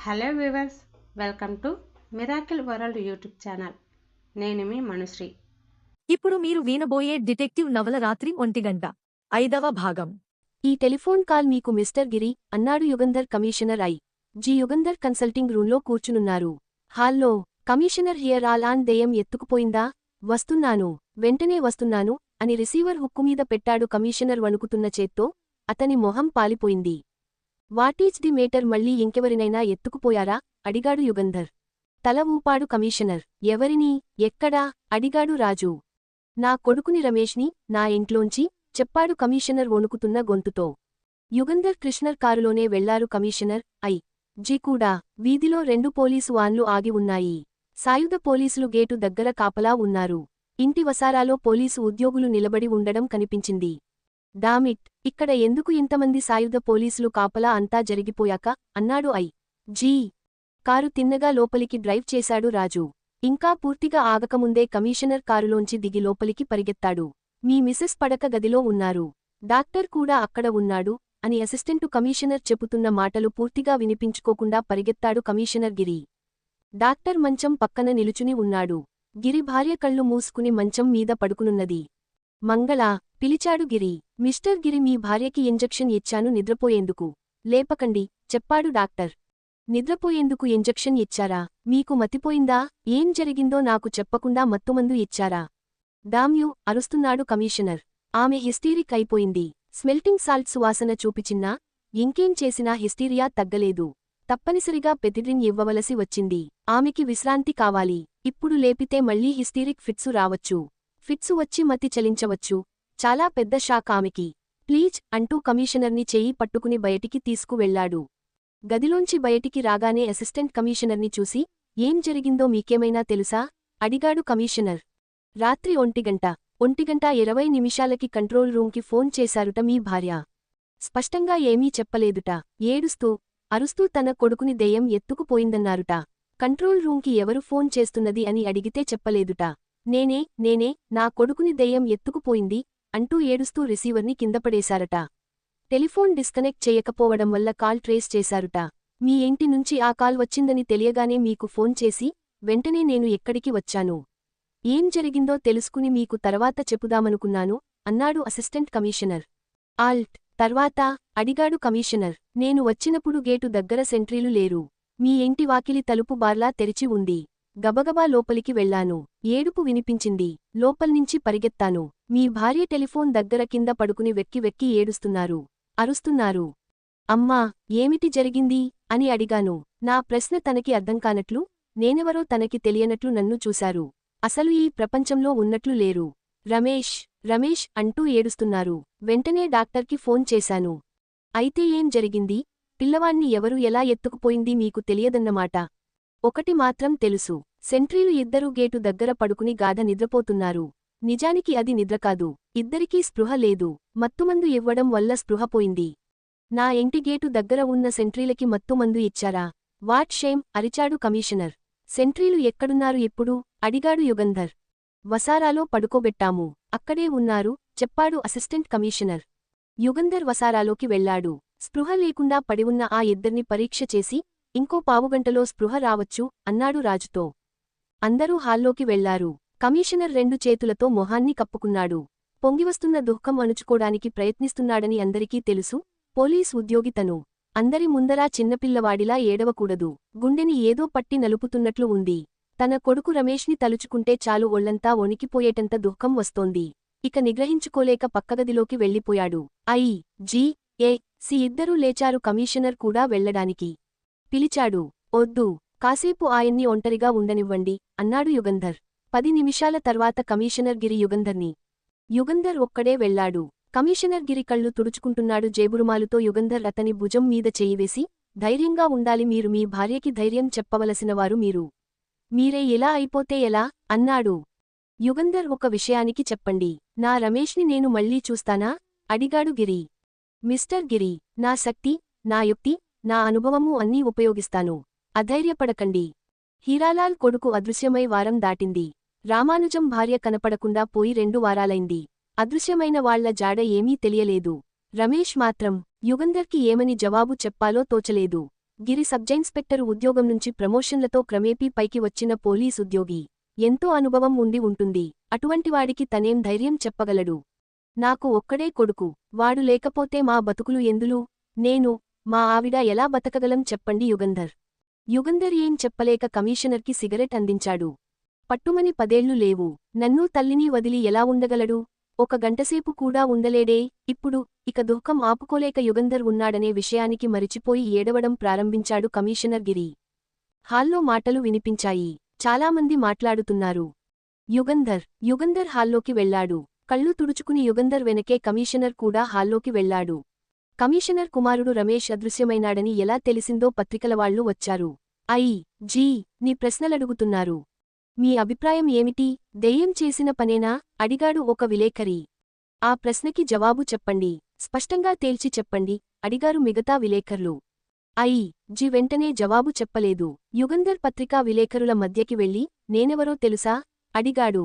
Hello viewers, welcome to miracle world YouTube channel. నేను మీ మనుశ్రీ. ఇప్పుడు మీరు వినబోయే డిటెక్టివ్ నవల రాత్రి 1 గంట 5వ భాగం. ఈ టెలిఫోన్ కాల్ మీకు మిస్టర్ గిరి అన్నాడు Yugandhar. Commissioner G Yugandhar consulting రూంలో కూర్చునున్నారు. హాల్లో కమిషనర్ హియర్ ఆల్ ఆన్ దెయ్యం ఎత్తుకుపోయిందా? వస్తున్నాను, వెంటనే వస్తున్నాను అని రిసీవర్ హుక్కుమీద పెట్టాడు కమిషనర్ వణుకుతున్న చేత్తో. అతని మొహం పాలిపోయింది. వాటీజ్ ది మేటర్, మళ్ళీ ఇంకెవరినైనా ఎత్తుకుపోయారా? అడిగాడు యుగంధర్. తల ఊపాడు కమిషనర్. ఎవరిని? ఎక్కడా? అడిగాడు రాజు. నా కొడుకుని రమేష్ని, నా ఇంట్లోంచి, చెప్పాడు కమిషనర్ వణుకుతున్న గొంతుతో. యుగంధర్ కృష్ణర్ కారులోనే వెళ్లారు కమిషనర్. జి కూడా. వీధిలో 2 పోలీసు వాన్లు ఆగి ఉన్నాయి. సాయుధ పోలీసులు గేటు దగ్గర కాపలా ఉన్నారు. ఇంటి వసారాలో పోలీసు ఉద్యోగులు నిలబడి ఉండడం కనిపించింది. డామిట్, ఇక్కడ ఎందుకు ఇంతమంది సాయుధ పోలీసులు కాపలా? అంతా జరిగిపోయాక అన్నాడు జీ. కారు తిన్నగా లోపలికి డ్రైవ్ చేశాడు రాజు. ఇంకా పూర్తిగా ఆగకముందే కమిషనర్ కారులోంచి దిగి లోపలికి పరిగెత్తాడు. మీ మిసెస్ పడక గదిలో ఉన్నారు. డాక్టర్ కూడా అక్కడ ఉన్నాడు అని అసిస్టెంటు కమిషనర్ చెబుతున్న మాటలు పూర్తిగా వినిపించుకోకుండా పరిగెత్తాడు కమిషనర్ గిరి. డాక్టర్ మంచం పక్కన నిలుచుని ఉన్నాడు. గిరి భార్య కళ్ళు మూసుకుని మంచం మీద పడుకునున్నది. మంగళా, పిలిచాడు గిరి. మిస్టర్ గిరి, మీ భార్యకి ఇంజెక్షన్ ఇచ్చాను, నిద్రపోయేందుకు. లేపకండి, చెప్పాడు డాక్టర్. నిద్రపోయేందుకు ఇంజెక్షన్ ఇచ్చారా? మీకు మతిపోయిందా? ఏం జరిగిందో నాకు చెప్పకుండా మత్తుమందు ఇచ్చారా? డామ్యూ, అరుస్తున్నాడు కమిషనర్. ఆమె హిస్టీరిక్ అయిపోయింది. స్మెల్టింగ్ సాల్ట్ సువాసన చూపిచిన్నా ఇంకేం చేసినా హిస్టీరియా తగ్గలేదు. తప్పనిసరిగా పెథిడ్రిన్ ఇవ్వవలసి వచ్చింది. ఆమెకి విశ్రాంతి కావాలి. ఇప్పుడు లేపితే మళ్లీ హిస్టీరిక్ ఫిట్సు రావచ్చు. ఫిట్సు వచ్చి మతి చలించవచ్చు. చాలా పెద్ద షాక్ ఆమెకి. ప్లీజ్ అంటూ కమిషనర్ని చెయ్యి పట్టుకుని బయటికి తీసుకువెళ్లాడు. గదిలోంచి బయటికి రాగానే అసిస్టెంట్ కమిషనర్ని చూసి, ఏం జరిగిందో మీకేమైనా తెలుసా? అడిగాడు కమిషనర్. రాత్రి 1:20 కంట్రోల్ రూంకి ఫోన్ చేశారుట మీ భార్య. స్పష్టంగా ఏమీ చెప్పలేదుట. ఏడుస్తూ, అరుస్తూ తన కొడుకుని దెయ్యం ఎత్తుకుపోయిందన్నారుట. కంట్రోల్ రూంకి ఎవరు ఫోన్ చేస్తున్నది అని అడిగితే చెప్పలేదుట. నేనే నా కొడుకుని దెయ్యం ఎత్తుకుపోయింది అంటూ ఏడుస్తూ రిసీవర్ని కిందపడేశారట. టెలిఫోన్ డిస్కనెక్ట్ చేయకపోవడం వల్ల కాల్ ట్రేస్ చేశారుట. మీ ఇంటి నుంచి ఆ కాల్ వచ్చిందని తెలియగానే మీకు ఫోన్ చేసి, వెంటనే నేను ఎక్కడికి వచ్చాను, ఏం జరిగిందో తెలుసుకుని మీకు తర్వాత చెప్పుదామనుకున్నాను అన్నాడు అసిస్టెంట్ కమిషనర్. తర్వాత అడిగాడు కమిషనర్. నేను వచ్చినప్పుడు గేటు దగ్గర సెంట్రీలు లేరు. మీ ఇంటి వాకిలి తలుపు బార్లా తెరిచి ఉంది. గబగబా లోపలికి వెళ్లాను. ఏడుపు వినిపించింది. లోపల్నించి పరిగెత్తాను. మీ భార్య టెలిఫోన్ దగ్గర కింద పడుకుని వెక్కి వెక్కి ఏడుస్తున్నారు, అరుస్తున్నారు. అమ్మా, ఏమిటి జరిగింది అని అడిగాను. నా ప్రశ్న తనకి అర్థంకానట్లు, నేనెవరో తనకి తెలియనట్లు నన్ను చూశారు. అసలు ఈ ప్రపంచంలో ఉన్నట్లు లేరు. రమేష్ అంటూ ఏడుస్తున్నారు. వెంటనే డాక్టర్కి ఫోన్ చేశాను. అయితే ఏం జరిగింది? పిల్లవాణ్ణి ఎవరు ఎలా ఎత్తుకుపోయింది మీకు తెలియదన్నమాట. ఒకటి మాత్రం తెలుసు, సెంట్రీలు ఇద్దరూ గేటు దగ్గర పడుకుని గాఢ నిద్రపోతున్నారు. నిజానికి అది నిద్రకాదు. ఇద్దరికీ స్పృహ లేదు. మత్తుమందు ఇవ్వడం వల్ల స్పృహ పోయింది. నా ఇంటి గేటు దగ్గర ఉన్న సెంట్రీలకి మత్తుమందు ఇచ్చారా? వాట్ షేమ్, అరిచాడు కమిషనర్. సెంట్రీలు ఎక్కడున్నారు ఇప్పుడు? అడిగాడు యుగంధర్. వసారాలో పడుకోబెట్టాము, అక్కడే ఉన్నారు, చెప్పాడు అసిస్టెంట్ కమిషనర్. యుగంధర్ వసారాలోకి వెళ్లాడు. స్పృహ లేకుండా పడివున్న ఆ ఇద్దర్ని పరీక్ష చేసి, ఇంకో పావుగంటలో స్పృహ రావచ్చు అన్నాడు రాజుతో. అందరూ హాల్లోకి వెళ్లారు. కమిషనర్ 2 చేతులతో మొహాన్ని కప్పుకున్నాడు. పొంగివస్తున్న దుఃఖం అణుచుకోడానికి ప్రయత్నిస్తున్నాడని అందరికీ తెలుసు. పోలీస్ ఉద్యోగి తను. అందరి ముందరా చిన్నపిల్లవాడిలా ఏడవకూడదు. గుండెని ఏదో పట్టి నలుపుతున్నట్లు ఉంది. తన కొడుకు రమేష్ని తలుచుకుంటే చాలు ఒళ్లంతా వణికిపోయేటంత దుఃఖం వస్తోంది. ఇక నిగ్రహించుకోలేక పక్కగదిలోకి వెళ్ళిపోయాడు. సి ఇద్దరూ లేచారు. కమిషనర్ కూడా వెళ్లడానికి పిలిచాడు. ఒద్దు, కాసేపు ఆయన్ని ఒంటరిగా ఉండనివ్వండి అన్నాడు యుగంధర్. 10 నిమిషాల తర్వాత కమిషనర్ గిరి యుగంధర్ ఒక్కడే వెళ్లాడు. కమిషనర్ గిరి కళ్ళు తుడుచుకుంటున్నాడు జేబురుమాలుతో. యుగంధర్ అతని భుజం మీద చెయ్యివేసి, ధైర్యంగా ఉండాలి, మీరు మీ భార్యకి ధైర్యం చెప్పవలసినవారు మీరే ఇలా అయిపోతే ఎలా అన్నాడు. యుగంధర్, ఒక విషయానికి చెప్పండి, నా రమేష్ని నేను మళ్లీ చూస్తానా? అడిగాడు గిరి. మిస్టర్ గిరి, నా శక్తి, నా యుక్తి, నా అనుభవము అన్నీ ఉపయోగిస్తాను. అధైర్యపడకండి. హీరాలాల్ కొడుకు అదృశ్యమై వారం దాటింది. రామానుజం భార్య కనపడకుండా పోయి 2 వారాలైంది. అదృశ్యమైన వాళ్ల జాడ ఏమీ తెలియలేదు. రమేష్ మాత్రం యుగంధర్కి ఏమని జవాబు చెప్పాలో తోచలేదు. గిరి సబ్జైన్స్పెక్టరు ఉద్యోగం నుంచి ప్రమోషన్లతో క్రమేపీ పైకి వచ్చిన పోలీస్ ఉద్యోగి. ఎంతో అనుభవం ఉండి ఉంటుంది. అటువంటివాడికి తనేం ధైర్యం చెప్పగలడు? నాకు ఒక్కడే కొడుకు. వాడు లేకపోతే మా బతుకులు ఎందులు? నేను, మా ఆవిడ ఎలా బతకగలం చెప్పండి యుగంధర్. యుగంధర్ ఏం చెప్పలేక కమిషనర్కి సిగరెట్ అందించాడు. పట్టుమని 10 ఏళ్లు లేవు. నన్నూ తల్లిని వదిలి ఎలా ఉండగలడు? ఒక గంటసేపు కూడా ఉండలేడే. ఇప్పుడు ఇక దుఃఖం ఆపుకోలేక యుగంధర్ ఉన్నాడనే విషయానికి మరిచిపోయి ఏడవడం ప్రారంభించాడు కమిషనర్ గిరి. హాల్లో మాటలు వినిపించాయి. చాలామంది మాట్లాడుతున్నారు. యుగంధర్ హాల్లోకి వెళ్లాడు. కళ్ళు తుడుచుకుని యుగంధర్ వెనకే కమిషనర్ కూడా హాల్లోకి వెళ్లాడు. కమిషనర్ కుమారుడు రమేష్ అదృశ్యమైనాడని ఎలా తెలిసిందో పత్రికలవాళ్లు వచ్చారు. జీ నీ ప్రశ్నలడుగుతున్నారు. మీ అభిప్రాయం ఏమిటి? దెయ్యం చేసిన పనేనా? అడిగాడు ఒక విలేకరి. ఆ ప్రశ్నకి జవాబు చెప్పండి. స్పష్టంగా తేల్చి చెప్పండి అడిగారు మిగతా విలేకరులు. జీ వెంటనే జవాబు చెప్పలేదు. యుగంధర్ పత్రికా విలేకరుల మధ్యకి వెళ్లి నేనెవరో తెలుసా? అడిగాడు.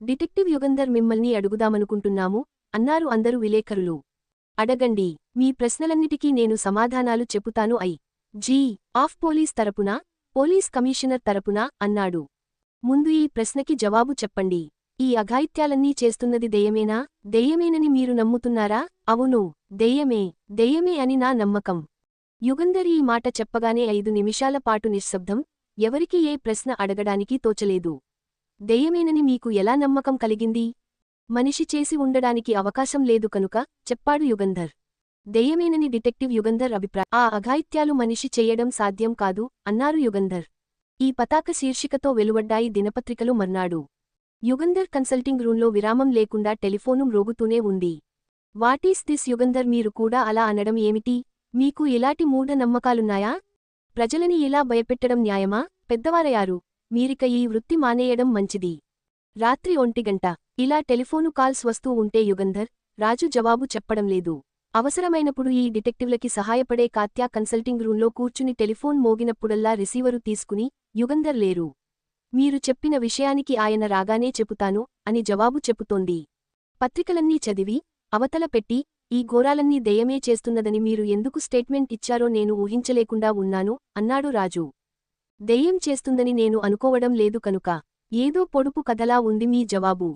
డిటెక్టివ్ యుగంధర్ మిమ్మల్ని అడుగుదామనుకుంటున్నాము అన్నారు అందరు విలేకరులు. అడగండి. మీ ప్రశ్నలన్నిటికీ నేను సమాధానాలు చెబుతాను. జీ ఆఫ్ పోలీస్ తరపునా, పోలీస్ కమిషనర్ తరపునా అన్నాడు. ముందు ఈ ప్రశ్నకి జవాబు చెప్పండి. ఈ అఘాయిత్యాలన్నీ చేస్తున్నది దెయ్యమేనా? దెయ్యమేనని మీరు నమ్ముతున్నారా? అవును, దెయ్యమే అని నా నమ్మకం. యుగంధర్ ఈ మాట చెప్పగానే 5 నిమిషాల పాటు నిశ్శబ్దం. ఎవరికీ ఏ ప్రశ్న అడగడానికి తోచలేదు. దెయ్యమేనని మీకు ఎలా నమ్మకం కలిగింది? మనిషి చేసి ఉండడానికి అవకాశం లేదు కనుక చెప్పాడు యుగంధర్. దెయ్యమేనని డిటెక్టివ్ యుగంధర్ అభిప్రాయం. ఆ అఘాయిత్యాలు మనిషి చెయ్యడం సాధ్యం కాదు అన్నారు యుగంధర్. ఈ పతాక శీర్షికతో వెలువడ్డాయి దినపత్రికలు మర్నాడు. యుగంధర్ కన్సల్టింగ్ రూంలో విరామం లేకుండా టెలిఫోను మ్రోగుతూనే ఉంది. వాటీస్ దిస్ యుగంధర్, మీరు కూడా అలా అనడం ఏమిటి? మీకు ఇలాంటి మూఢ నమ్మకాలున్నాయా? ప్రజలని ఇలా భయపెట్టడం న్యాయమా? పెద్దవారయారు, మీరిక ఈ వృత్తి మానేయడం మంచిది. రాత్రి 1 గంట ఇలా టెలిఫోను కాల్స్ వస్తూ ఉంటే యుగంధర్, రాజు జవాబు చెప్పడం లేదు. అవసరమైనప్పుడు ఈ డిటెక్టివ్లకి సహాయపడే కాత్యా కన్సల్టింగ్ రూంలో కూర్చుని టెలిఫోన్ మోగినప్పుడల్లా రిసీవరు తీసుకుని యుగంధర్ లేరు. మీరు చెప్పిన విషయానికి ఆయన రాగానే చెపుతాను అని జవాబు చెపుతోంది. పత్రికలన్నీ చదివి అవతల పెట్టి ఈ ఘోరాలన్నీ దెయ్యమే చేస్తున్నదని మీరు ఎందుకు స్టేట్మెంట్ ఇచ్చారో నేను ఊహించలేకుండా ఉన్నాను అన్నాడు రాజు. దెయ్యం చేస్తుందని నేను అనుకోవడం లేదు కనుక. ఏదో పొడుపు కథలా ఉంది మీ జవాబు.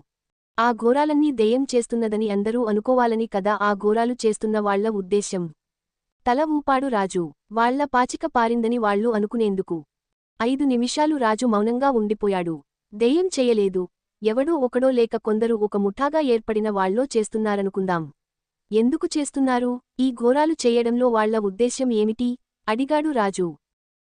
ఆ ఘోరాలన్నీ దెయ్యం చేస్తున్నదని అందరూ అనుకోవాలని కదా ఆ ఘోరాలు చేస్తున్న వాళ్ల ఉద్దేశ్యం. తల ఊపాడు రాజు. వాళ్ల పాచిక పారిందని వాళ్లు అనుకునేందుకు. 5 నిమిషాలు రాజు మౌనంగా ఉండిపోయాడు. దెయ్యం చెయ్యలేదు. ఎవడో ఒకడో లేక కొందరు ఒక ముఠాగా ఏర్పడిన వాళ్లో చేస్తున్నారనుకుందాం. ఎందుకు చేస్తున్నారు? ఈ ఘోరాలు చెయ్యడంలో వాళ్ల ఉద్దేశ్యం ఏమిటి? అడిగాడు రాజు.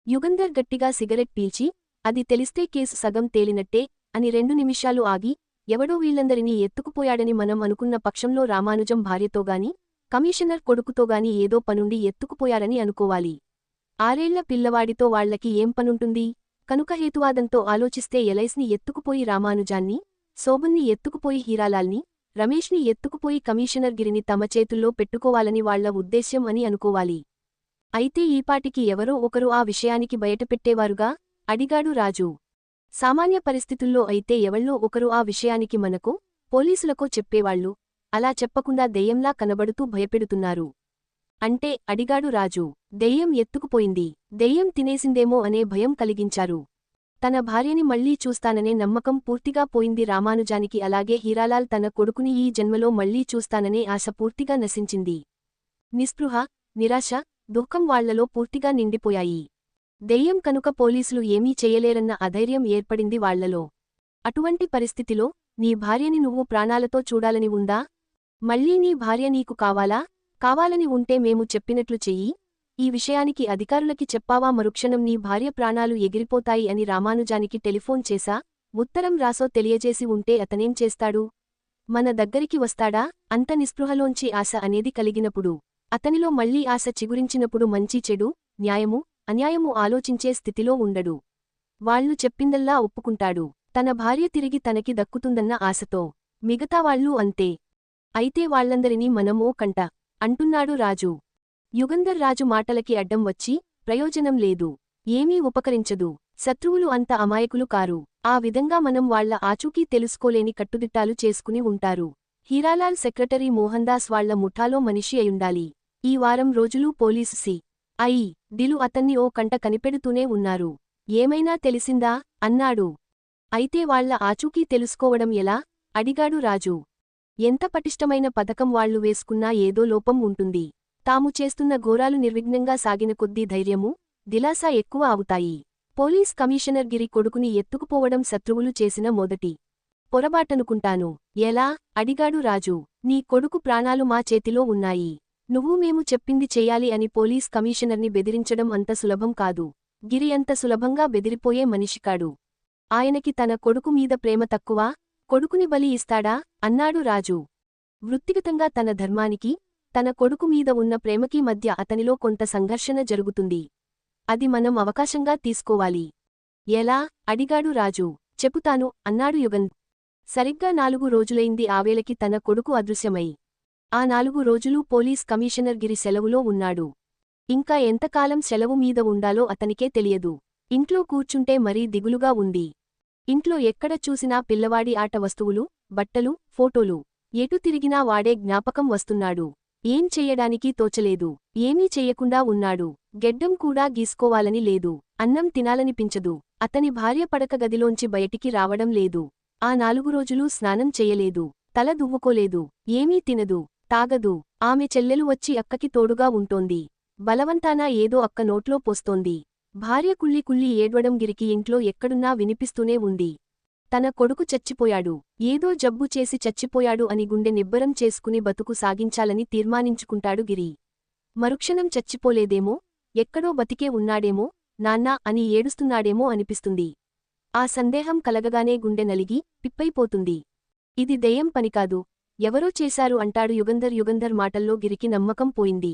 యుగంధర్ గట్టిగా సిగరెట్ పీల్చి, అది తెలిస్తే కేసు సగం తేలినట్టే అని 2 నిమిషాలు ఆగి, ఎవడో వీళ్లందరినీ ఎత్తుకుపోయాడని మనం అనుకున్న పక్షంలో రామానుజం భార్యతోగాని, కమిషనర్ కొడుకుతోగాని ఏదో పనుండి ఎత్తుకుపోయారని అనుకోవాలి. 6 ఏళ్ల పిల్లవాడితో వాళ్లకి ఏం పనుంటుంది? కనుక హేతువాదంతో ఆలోచిస్తే ఎలైస్ని ఎత్తుకుపోయి రామానుజాన్ని, శోభన్ని ఎత్తుకుపోయి హీరాలాల్ని, రమేష్ని ఎత్తుకుపోయి కమిషనర్ గిరిని తమ చేతుల్లో పెట్టుకోవాలని వాళ్ల ఉద్దేశ్యం అని అనుకోవాలి. అయితే ఈపాటికి ఎవరో ఒకరు ఆ విషయానికి బయటపెట్టేవారుగా? అడిగాడు రాజు. సామాన్య పరిస్థితుల్లో అయితే ఎవళ్ళో ఒకరు ఆ విషయానికి మనకో, పోలీసులకో చెప్పేవాళ్లు. అలా చెప్పకుండా దెయ్యంలా కనబడుతూ భయపెడుతున్నారు. అంటే? అడిగాడు రాజు. దెయ్యం ఎత్తుకుపోయింది, దెయ్యం తినేసిందేమో అనే భయం కలిగించారు. తన భార్యని మళ్లీ చూస్తాననే నమ్మకం పూర్తిగా పోయింది రామానుజానికి. అలాగే హీరాలాల్ తన కొడుకుని ఈ జన్మలో మళ్లీ చూస్తాననే ఆశ పూర్తిగా నశించింది. నిస్పృహ, నిరాశ, దుఃఖం వాళ్లలో పూర్తిగా నిండిపోయాయి. దెయ్యం కనుక పోలీసులు ఏమీ చెయ్యలేరన్న అధైర్యం ఏర్పడింది వాళ్లలో. అటువంటి పరిస్థితిలో నీ భార్యని నువ్వు ప్రాణాలతో చూడాలని ఉందా? మళ్లీ నీ భార్య నీకు కావాలా? కావాలని ఉంటే మేము చెప్పినట్లు చెయ్యి. ఈ విషయానికి అధికారులకి చెప్పావా? మరుక్షణం నీ భార్య ప్రాణాలు ఎగిరిపోతాయి అని రామానుజానికి టెలిఫోన్ చేశా? ఉత్తరం రాసో తెలియజేసి ఉంటే అతనేం చేస్తాడు? మన దగ్గరికి వస్తాడా? అంత నిస్పృహలోంచి ఆశ అనేది కలిగినప్పుడు, అతనిలో మళ్లీ ఆశ చిగురించినప్పుడు మంచి చెడు, న్యాయము, అన్యాయము ఆలోచించే స్థితిలో ఉండడు. వాళ్లు చెప్పిందల్లా ఒప్పుకుంటాడు. తన భార్య తిరిగి తనకి దక్కుతుందన్న ఆశతో. మిగతావాళ్లూ అంతే. అయితే వాళ్లందరినీ మనం ఓ కంట అంటున్నాడు రాజు. యుగంధర్ రాజు మాటలకి అడ్డం వచ్చి, ప్రయోజనం లేదు, ఏమీ ఉపకరించదు. శత్రువులు అంత అమాయకులు కారు. ఆ విధంగా మనం వాళ్ల ఆచూకీ తెలుసుకోలేని కట్టుదిట్టాలు చేసుకుని ఉంటారు. హీరాలాల్ సెక్రటరీ మోహన్దాస్ వాళ్ల ముఠాలో మనిషి అయుండాలి. ఈ వారం రోజులూ పోలీసు సి దిలు అతన్ని ఓ కంట కనిపెడుతూనే ఉన్నారు. ఏమైనా తెలిసిందా అన్నాడు. అయితే వాళ్ళ ఆచూకీ తెలుసుకోవడం ఎలా అడిగాడు రాజు. ఎంత పటిష్టమైన పథకం వాళ్లు వేసుకున్నా ఏదో లోపం ఉంటుంది. తాము చేస్తున్న ఘోరాలు నిర్విఘ్నంగా సాగిన కొద్దీ ధైర్యమూ దిలాసా ఎక్కువ అవుతాయి. పోలీస్ కమిషనర్ గిరి కొడుకుని ఎత్తుకుపోవడం శత్రువులు చేసిన మొదటి పొరబాటనుకుంటాను. ఎలా అడిగాడు రాజు. నీ కొడుకు ప్రాణాలు మా చేతిలో ఉన్నాయి. నువ్వు మేము చెప్పింది చెయ్యాలి అని పోలీస్ కమిషనర్ని బెదిరించడం అంత సులభం కాదు. గిరి అంత సులభంగా బెదిరిపోయే మనిషికాడు. ఆయనకి తన కొడుకు మీద ప్రేమ తక్కువా? కొడుకుని బలి ఇస్తాడా అన్నాడు రాజు. వృత్తిగతంగా తన ధర్మానికి తన కొడుకు మీద ఉన్న ప్రేమకీ మధ్య అతనిలో కొంత సంఘర్షణ జరుగుతుంది. అది మనం అవకాశంగా తీసుకోవాలి. ఎలా అడిగాడు రాజు. చెపుతాను అన్నాడు యుగంధర్. సరిగ్గా 4 రోజులైంది ఆవేళకి తన కొడుకు అదృశ్యమై. ఆ 4 రోజులూ పోలీస్ కమిషనర్ గిరి సెలవులో ఉన్నాడు. ఇంకా ఎంతకాలం సెలవు మీద ఉండాలో అతనికే తెలియదు. ఇంట్లో కూర్చుంటే మరీ దిగులుగా ఉంది. ఇంట్లో ఎక్కడ చూసినా పిల్లవాడి ఆట వస్తువులు, బట్టలు, ఫోటోలు. ఎటు తిరిగినా వాడే జ్ఞాపకం వస్తున్నాడు. ఏం చెయ్యడానికీ తోచలేదు. ఏమీ చెయ్యకుండా ఉన్నాడు. గెడ్డం కూడా గీసుకోవాలని లేదు. అన్నం తినాలనిపించదు. అతని భార్య పడక గదిలోంచి బయటికి రావడం లేదు. ఆ 4 రోజులూ స్నానం చెయ్యలేదు. తల దువ్వుకోలేదు. ఏమీ తినదు, తాగదు. ఆమె చెల్లెలు వచ్చి అక్కకి తోడుగా ఉంటోంది. బలవంతాన ఏదో అక్క నోట్లో పోస్తోంది. భార్య కుళ్ళి కుళ్ళి ఏడ్వడం గిరికి ఇంట్లో ఎక్కడున్నా వినిపిస్తూనే ఉంది. తన కొడుకు చచ్చిపోయాడు, ఏదో జబ్బు చేసి చచ్చిపోయాడు అని గుండె నిబ్బరం చేసుకుని బతుకు సాగించాలని తీర్మానించుకుంటాడు గిరి. మరుక్షణం చచ్చిపోలేదేమో, ఎక్కడో బతికే ఉన్నాడేమో, నాన్నా అని ఏడుస్తున్నాడేమో అనిపిస్తుంది. ఆ సందేహం కలగగానే గుండె నలిగి పిప్పైపోతుంది. ఇది దెయ్యం పనికాదు, ఎవరో చేశారు అంటాడు యుగంధర్ మాటల్లో గిరికి నమ్మకం పోయింది.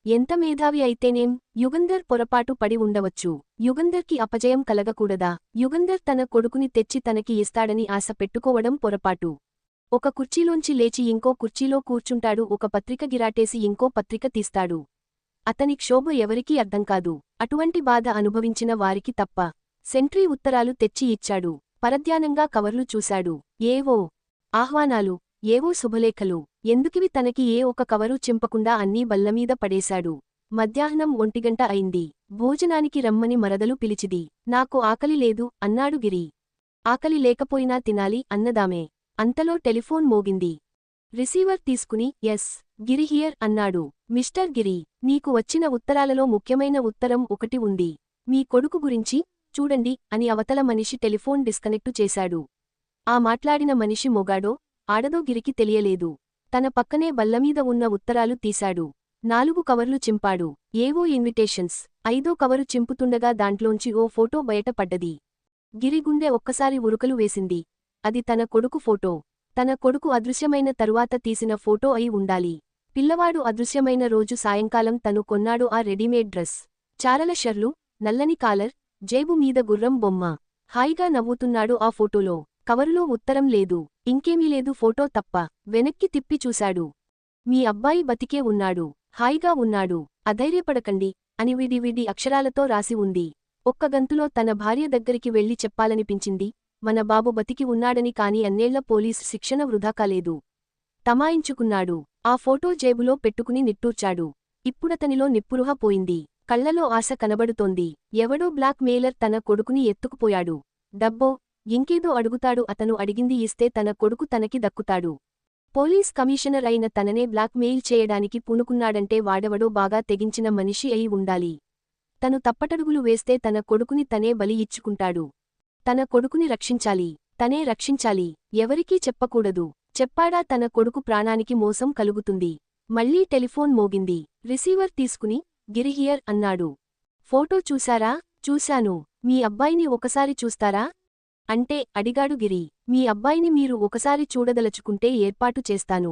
ఎంత మేధావి అయితేనేం, యుగంధర్ పొరపాటు పడి ఉండవచ్చు. యుగంధర్కి అపజయం కలగకూడదా? యుగంధర్ తన కొడుకుని తెచ్చి తనకి ఇస్తాడని ఆశ పెట్టుకోవడం పొరపాటు. ఒక కుర్చీలోంచి లేచి ఇంకో కుర్చీలో కూర్చుంటాడు. ఒక పత్రిక గిరాటేసి ఇంకో పత్రిక తీస్తాడు. అతని క్షోభ ఎవరికీ అర్థంకాదు. అటువంటి బాధ అనుభవించిన వారికి తప్ప. సెంట్రీ ఉత్తరాలు తెచ్చి ఇచ్చాడు. పరధ్యానంగా కవర్లు చూశాడు. ఏవో ఆహ్వానాలు, ఏవో శుభలేఖలు. ఎందుకివి తనకి ఏ ఒక కవరు చింపకుండా అన్నీ బల్లమీద పడేశాడు. మధ్యాహ్నం 1 గంట అయింది. భోజనానికి రమ్మని మరదలు పిలిచిది. నాకు ఆకలి లేదు అన్నాడు గిరి. ఆకలి లేకపోయినా తినాలి అన్నదామే. అంతలో టెలిఫోన్ మోగింది. రిసీవర్ తీసుకుని ఎస్ గిరి హియర్ అన్నాడు. మిస్టర్ గిరి, నీకు వచ్చిన ఉత్తరాలలో ముఖ్యమైన ఉత్తరం ఒకటి ఉంది. మీ కొడుకు గురించి చూడండి అని అవతల మనిషి టెలిఫోన్ డిస్కనెక్టు చేశాడు. ఆ మాట్లాడిన మనిషి మొగాడో ఆడదో గిరికి తెలియలేదు. తన పక్కనే బల్లమీద ఉన్న ఉత్తరాలు తీశాడు. 4 కవర్లు చింపాడు. ఏవో ఇన్విటేషన్స్. 5వ కవరు చింపుతుండగా దాంట్లోంచి ఓ ఫోటో బయటపడ్డది. గిరి గుండె ఒక్కసారి ఉరుకలు వేసింది. అది తన కొడుకు ఫోటో. తన కొడుకు అదృశ్యమైన తరువాత తీసిన ఫోటో అయి ఉండాలి. పిల్లవాడు అదృశ్యమైన రోజు సాయంకాలం తను కొన్నాడు ఆ రెడీమేడ్ డ్రెస్. చారల షర్లు, నల్లని కాలర్, జేబు మీద గుర్రం బొమ్మ. హాయిగా నవ్వుతున్నాడు ఆ ఫోటోలో. కవరులో ఉత్తరం లేదు, ఇంకేమీ లేదు, ఫోటో తప్ప. వెనక్కి తిప్పి చూశాడు. మీ అబ్బాయి బతికే ఉన్నాడు, హాయిగా ఉన్నాడు, అధైర్యపడకండి అని విడి అక్షరాలతో రాసి ఉంది. ఒక్క గంతులో తన భార్య దగ్గరికి వెళ్లి చెప్పాలనిపించింది, మన బాబు బతికి ఉన్నాడని. కాని అన్నేళ్ల పోలీసు శిక్షణ వృధా కాలేదు. తమాయించుకున్నాడు. ఆ ఫోటో జేబులో పెట్టుకుని నిట్టూర్చాడు. ఇప్పుడతనిలో నిప్పురుహ పోయింది. కళ్లలో ఆశ కనబడుతోంది. ఎవడో బ్లాక్ మెయిలర్ తన కొడుకుని ఎత్తుకుపోయాడు. డబ్బో ఇంకేదో అడుగుతాడు. అతను అడిగింది ఇస్తే తన కొడుకు తనకి దక్కుతాడు. పోలీస్ కమిషనర్ అయిన తననే బ్లాక్ మెయిల్ చేయడానికి పూనుకున్నాడంటే వాడెవడో బాగా తెగించిన మనిషి అయి ఉండాలి. తను తప్పటడుగులు వేస్తే తన కొడుకుని తనే బలి ఇచ్చుకుంటాడు. తన కొడుకుని రక్షించాలి, తనే రక్షించాలి, ఎవరికీ చెప్పకూడదు. చెప్పాడా తన కొడుకు ప్రాణానికి మోసం కలుగుతుంది. మళ్లీ టెలిఫోన్ మోగింది. రిసీవర్ తీసుకుని గిరి హియర్ అన్నాడు. ఫోటో చూశారా? చూశాను. మీ అబ్బాయిని ఒకసారి చూస్తారా అంటే అడిగాడు గిరి. మీ అబ్బాయిని మీరు ఒకసారి చూడదలచుకుంటే ఏర్పాటు చేస్తాను.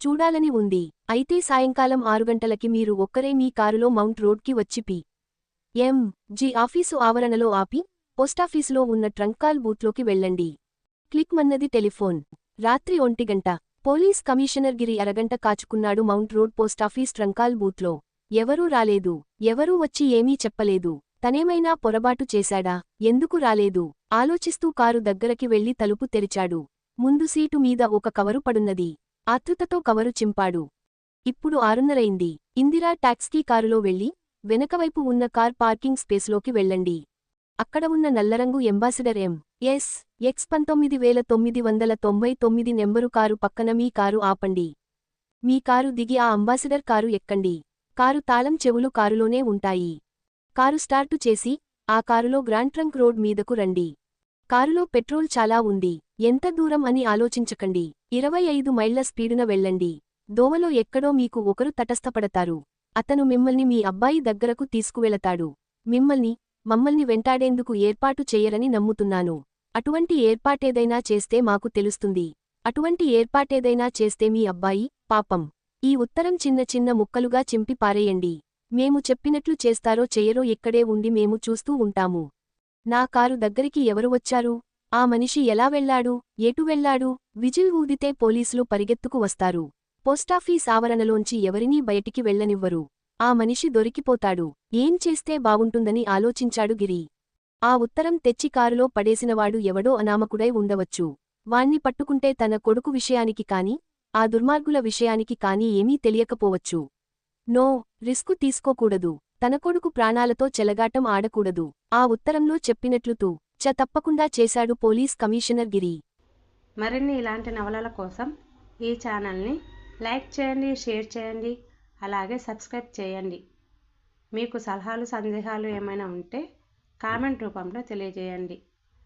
చూడాలని ఉంది. అయితే సాయంకాలం 6 గంటలకి మీరు ఒక్కరే మీ కారులో మౌంట్ రోడ్కి వచ్చి పి.ఎం.జి. ఆఫీసు ఆవరణలో ఆపి పోస్టాఫీసులో ఉన్న ట్రంకాల్ బూత్లోకి వెళ్ళండి. క్లిక్ మన్నది టెలిఫోన్. రాత్రి 1 గంట. పోలీస్ కమిషనర్ గిరి అరగంట కాచుకున్నాడు మౌంట్ రోడ్ పోస్టాఫీస్ ట్రంకాల్ బూత్లో. ఎవరూ రాలేదు. ఎవరూ వచ్చి ఏమీ చెప్పలేదు. తనేమైనా పొరబాటు చేశాడా? ఎందుకు రాలేదు ఆలోచిస్తూ కారు దగ్గరకి వెళ్లి తలుపు తెరిచాడు. ముందు సీటు మీద ఒక కవరు పడున్నది. ఆతృతతో కవరు చింపాడు. ఇప్పుడు 6:30 ఇందిరా టాక్సీ కారులో వెళ్లి వెనకవైపు ఉన్న కార్ పార్కింగ్ స్పేస్లోకి వెళ్ళండి. అక్కడ ఉన్న నల్లరంగు అంబాసిడర్ ఎక్స్ 19999 నెంబరు కారు పక్కన మీ కారు ఆపండి. మీ కారు దిగి ఆ అంబాసిడర్ కారు ఎక్కండి. కారు తాళం చెవులు కారులోనే ఉంటాయి. కారు స్టార్టు చేసి ఆ కారులో గ్రాండ్ ట్రంక్ రోడ్ మీదకు రండి. కారులో పెట్రోల్ చాలా ఉంది. ఎంత దూరం అని ఆలోచించకండి. 25 మైళ్ల స్పీడున వెళ్ళండి. దోవలో ఎక్కడో మీకు ఒకరు తటస్థపడతారు. అతను మిమ్మల్ని మీ అబ్బాయి దగ్గరకు తీసుకువెళతాడు. మమ్మల్ని వెంటాడేందుకు ఏర్పాటు చెయ్యరని నమ్ముతున్నాను. అటువంటి ఏర్పాటేదైనా చేస్తే మాకు తెలుస్తుంది. అటువంటి ఏర్పాటేదైనా చేస్తే మీ అబ్బాయి పాపం. ఈ ఉత్తరం చిన్న చిన్న ముక్కలుగా చింపి పారేయండి. మేము చెప్పినట్లు చేస్తారో చెయ్యరో ఇక్కడే ఉండి మేము చూస్తూ ఉంటాము. నా కారు దగ్గరికి ఎవరు వచ్చారు? ఆ మనిషి ఎలా వెళ్లాడు? ఎటు వెళ్లాడు? విజిల్ ఊదితే పోలీసులు పరిగెత్తుకు వస్తారు. పోస్టాఫీస్ ఆవరణలోంచి ఎవరినీ బయటికి వెళ్లనివ్వరు. ఆ మనిషి దొరికిపోతాడు. ఏం చేస్తే బావుంటుందని ఆలోచించాడు గిరి. ఆ ఉత్తరం తెచ్చి కారులో పడేసినవాడు ఎవడో అనామకుడై ఉండవచ్చు. వాణ్ణి పట్టుకుంటే తన కొడుకు విషయానికి కాని ఆ దుర్మార్గుల విషయానికి కాని ఏమీ తెలియకపోవచ్చు. నో, రిస్కు తీసుకోకూడదు. తన కొడుకు ప్రాణాలతో చెలగాటం ఆడకూడదు. ఆ ఉత్తరంలో చెప్పినట్లు తప్పకుండా చేశాడు పోలీస్ కమిషనర్ గిరి. మరిన్ని ఇలాంటి నవలల కోసం ఈ ఛానల్ని లైక్ చేయండి, షేర్ చేయండి, అలాగే సబ్స్క్రైబ్ చేయండి. మీకు సలహాలు సందేహాలు ఏమైనా ఉంటే కామెంట్ రూపంలో తెలియజేయండి.